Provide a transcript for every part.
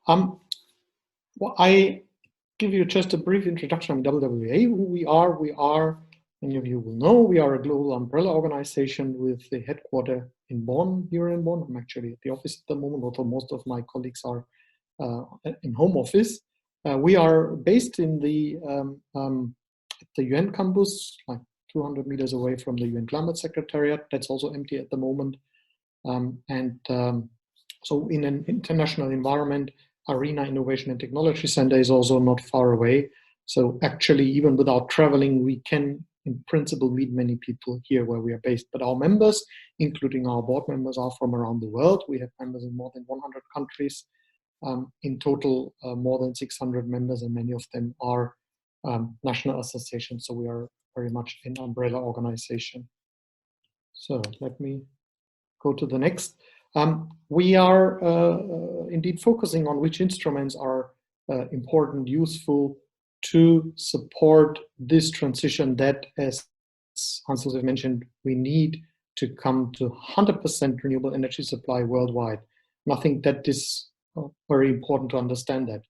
Well, I give you just a brief introduction on WWEA, who we are. We are, many of you will know, we are a global umbrella organization with the headquarters in Bonn, here in Bonn. I'm actually at the office at the moment, although most of my colleagues are in home office. We are based in the UN campus, like 200 meters away from the UN Climate Secretariat. That's also empty at the moment. So in an international environment, Arena Innovation and Technology Center is also not far away. So actually, even without traveling, we can, in principle, meet many people here where we are based. But our members, including our board members, are from around the world. We have members in more than 100 countries. In total, more than 600 members, and many of them are national associations. So we are very much an umbrella organization. So let me go to the next. We are indeed focusing on which instruments are important, useful to support this transition that, as Hans-Josef mentioned, we need to come to 100% renewable energy supply worldwide. And I think that is very important to understand that.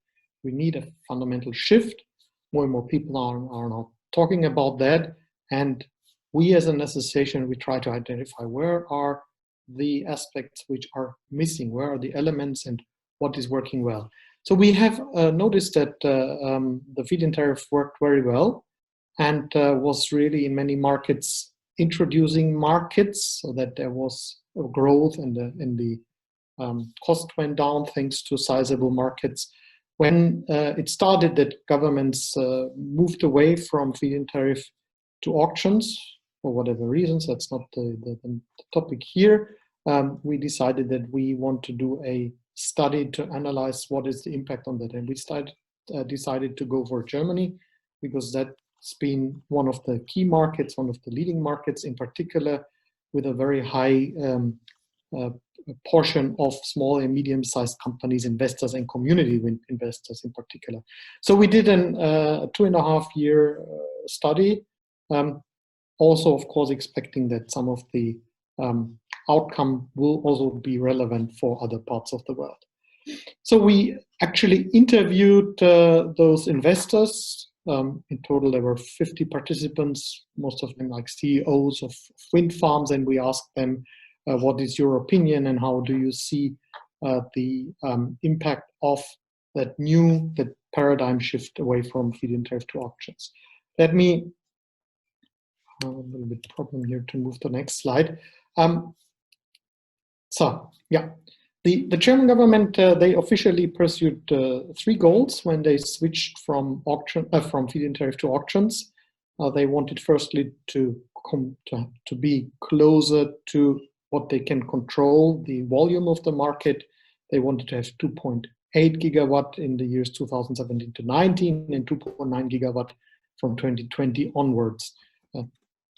We need a fundamental shift. More and more people are now talking about that. And we as an association, we try to identify where are the aspects which are missing, where are the elements and what is working well. So we have noticed that the feed-in tariff worked very well and was really in many markets introducing markets so that there was a growth and the cost went down thanks to sizable markets. When it started that governments moved away from feed-in tariff to auctions, for whatever reasons, that's not the topic here, we decided that we want to do a study to analyze what is the impact on that. And we decided to go for Germany because that's been one of the key markets, one of the leading markets in particular, with a very high portion of small and medium-sized companies, investors, and community investors in particular. So we did a 2.5-year study, also, of course, expecting that some of the outcome will also be relevant for other parts of the world. So we actually interviewed those investors. In total, there were 50 participants, most of them like CEOs of wind farms, and we asked them, what is your opinion and how do you see the impact of that paradigm shift away from feed-in tariff to auctions. Let me, a little bit problem here to move to the next slide. So yeah, the German government, they officially pursued 3 goals when they switched from feed-in tariff to auctions. They wanted firstly to be closer to what they can control, the volume of the market. They wanted to have 2.8 gigawatt in the years 2017 to 19 and 2.9 gigawatt from 2020 onwards.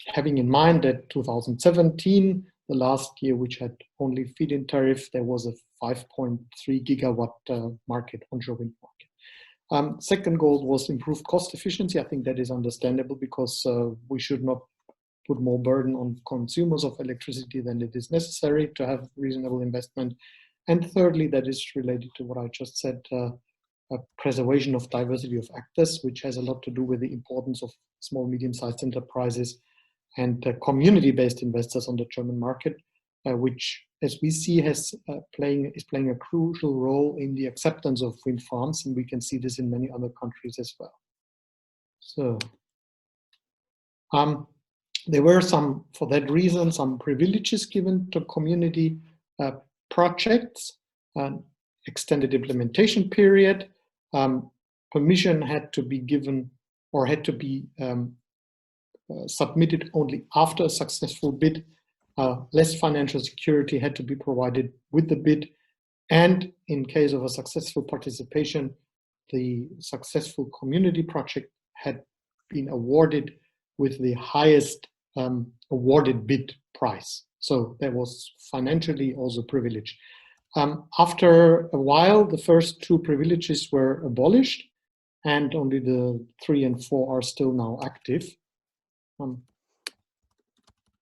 Having in mind that 2017, the last year which had only feed-in tariff, there was a 5.3 gigawatt market, onshore wind market. Second goal was improved cost efficiency. I think that is understandable because we should not put more burden on consumers of electricity than it is necessary to have reasonable investment. And thirdly, that is related to what I just said, preservation of diversity of actors, which has a lot to do with the importance of small, medium-sized enterprises and community-based investors on the German market, which, as we see, is playing a crucial role in the acceptance of wind farms, and we can see this in many other countries as well. So, there were for that reason, some privileges given to community projects, extended implementation period, permission had to be given or had to be submitted only after a successful bid, less financial security had to be provided with the bid, and in case of a successful participation, the successful community project had been awarded with the highest awarded bid price. So there was financially also privilege. After a while, the first 2 privileges were abolished, and only the 3 and 4 are still now active.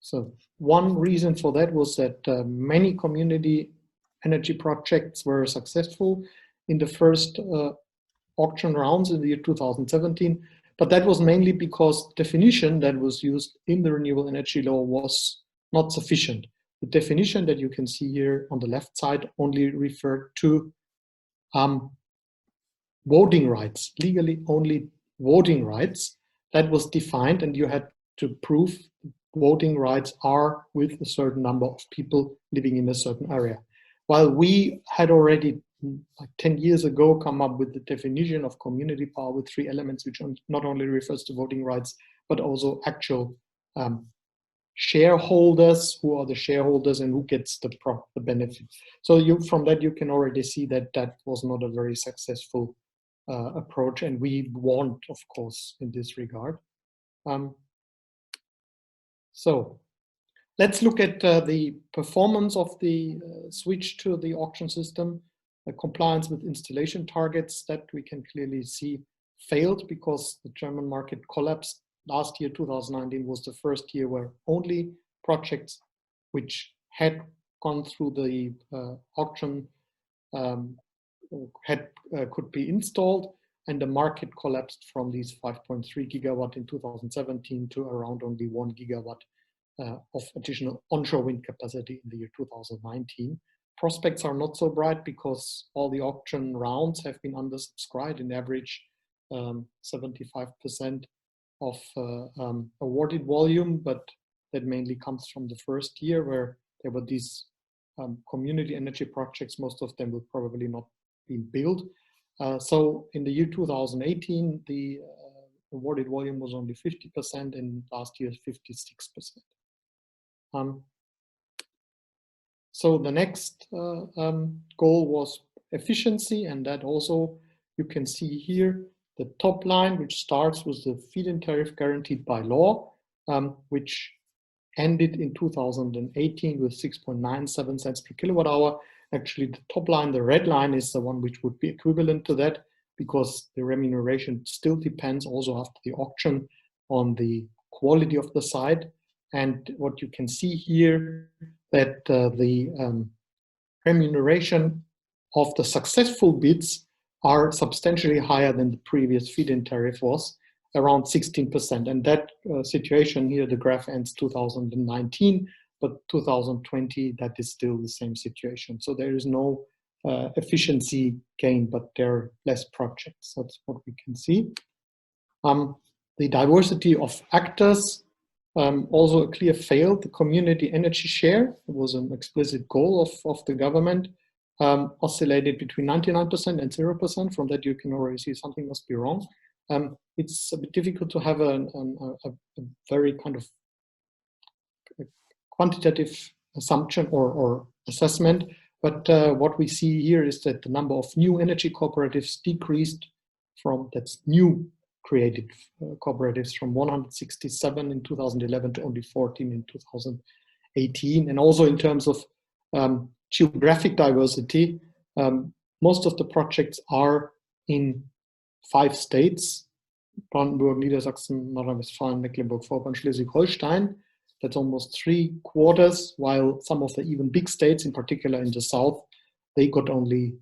So one reason for that was that many community energy projects were successful in the first auction rounds in the year 2017, but that was mainly because the definition that was used in the renewable energy law was not sufficient. The definition that you can see here on the left side only referred to voting rights, legally only voting rights. That was defined, and you had to prove voting rights are with a certain number of people living in a certain area. While we had already, like 10 years ago, come up with the definition of community power with 3 elements, which not only refers to voting rights, but also actual shareholders, who are the shareholders and who gets the benefit. So from that, you can already see that that was not a very successful approach, and we want, of course, in this regard. So let's look at the performance of the switch to the auction system. Compliance with installation targets, that we can clearly see failed because the German market collapsed. Last year, 2019, was the first year where only projects which had gone through the auction could be installed, and the market collapsed from these 5.3 gigawatt in 2017 to around only 1 gigawatt of additional onshore wind capacity in the year 2019. Prospects are not so bright because all the auction rounds have been undersubscribed, in average 75% of awarded volume, but that mainly comes from the first year where there were these community energy projects. Most of them will probably not be built. So in the year 2018, the awarded volume was only 50%, and last year 56%. So the next goal was efficiency, and that also you can see here the top line, which starts with the feed-in tariff guaranteed by law, which ended in 2018 with 6.97 cents per kilowatt hour. Actually, the top line, the red line, is the one which would be equivalent to that, because the remuneration still depends also after the auction on the quality of the site. And what you can see here, that the remuneration of the successful bids are substantially higher than the previous feed-in tariff was, around 16%. And that situation here, the graph ends 2019, but 2020, that is still the same situation. So there is no efficiency gain, but there are less projects. That's what we can see. The diversity of actors, also a clear fail. The community energy share was an explicit goal of the government, oscillated between 99% and 0%. From that, you can already see something must be wrong. It's a bit difficult to have a very kind of quantitative assumption or assessment, but what we see here is that the number of new energy cooperatives decreased from, that's new created cooperatives, from 167 in 2011 to only 14 in 2018. And also in terms of geographic diversity, most of the projects are in 5 states: Brandenburg, Niedersachsen, Nordrhein-Westfalen, Mecklenburg-Vorpommern, Schleswig-Holstein. That's almost 3/4, while some of the even big states, in particular in the south, they got only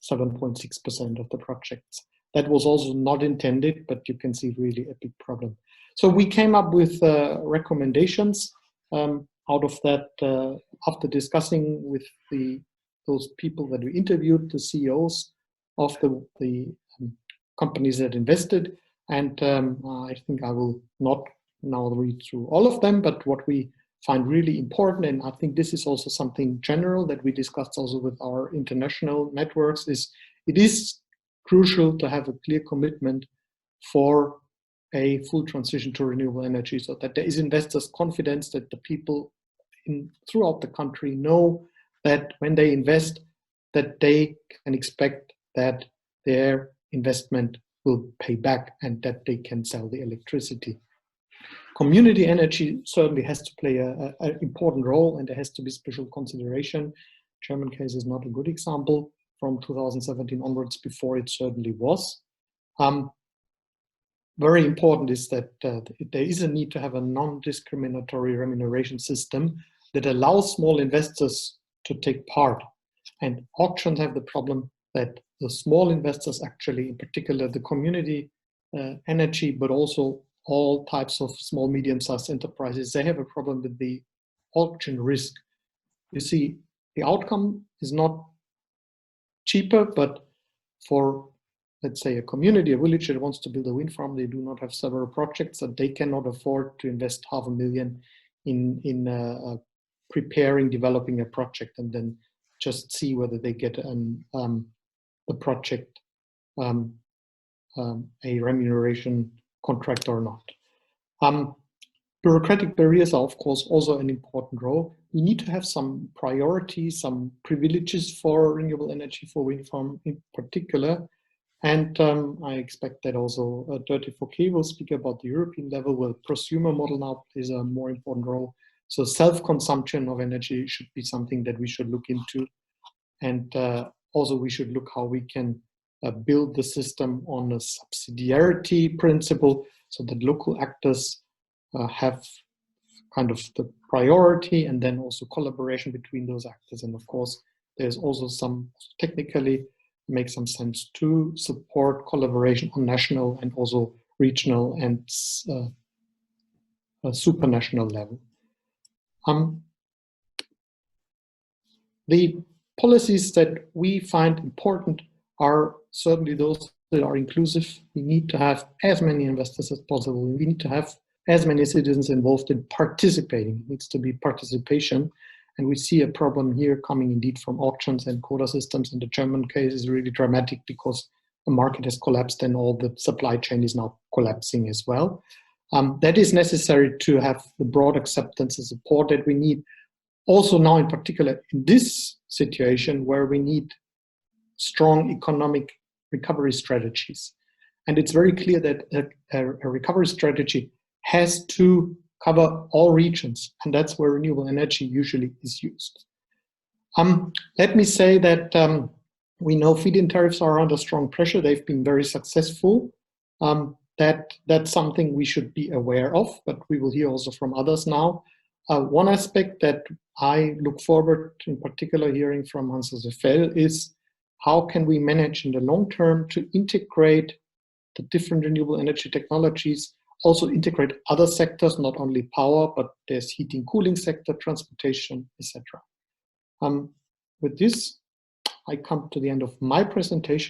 7.6% of the projects. That was also not intended, but you can see really a big problem. So we came up with recommendations out of that after discussing with those people that we interviewed, the CEOs of the companies that invested. And I think I will not now read through all of them, but what we find really important, and I think this is also something general that we discussed also with our international networks, is it is crucial to have a clear commitment for a full transition to renewable energy, so that there is investors' confidence that the people throughout the country know that when they invest, that they can expect that their investment will pay back and that they can sell the electricity. Community energy certainly has to play an important role, and there has to be special consideration. German case is not a good example. From 2017 onwards, before it certainly was. Very important is that there is a need to have a non-discriminatory remuneration system that allows small investors to take part. And auctions have the problem that the small investors actually, in particular the community energy, but also all types of small, medium-sized enterprises, they have a problem with the auction risk. You see, the outcome is not cheaper, but for, let's say, a community, a village that wants to build a wind farm, they do not have several projects, and they cannot afford to invest $500,000 in preparing, developing a project, and then just see whether they get a project, a remuneration contract or not. Bureaucratic barriers are, of course, also an important role. We need to have some priorities, some privileges for renewable energy, for wind farm in particular. And I expect that also 34K will speak about the European level, where the prosumer model now plays a more important role. So self-consumption of energy should be something that we should look into. And also we should look how we can build the system on a subsidiarity principle, so that local actors have kind of the priority, and then also collaboration between those actors. And of course, there's also some technically make some sense to support collaboration on national and also regional and supranational level. The policies that we find important are certainly those that are inclusive. We need to have as many investors as possible. We need to have as many citizens involved in participating. It needs to be participation. And we see a problem here coming indeed from auctions and quota systems. And the German case is really dramatic because the market has collapsed and all the supply chain is now collapsing as well. That is necessary to have the broad acceptance and support that we need. Also now in particular in this situation where we need strong economic recovery strategies. And it's very clear that a recovery strategy has to cover all regions, and that's where renewable energy usually is used. Let me say that we know feed-in tariffs are under strong pressure. They've been very successful. That's something we should be aware of, but we will hear also from others now. One aspect that I look forward to, in particular hearing from Hans-Josef Fell, is how can we manage in the long term to integrate the different renewable energy technologies, also integrate other sectors, not only power, but there's heating, cooling sector, transportation, etc. With this, I come to the end of my presentation.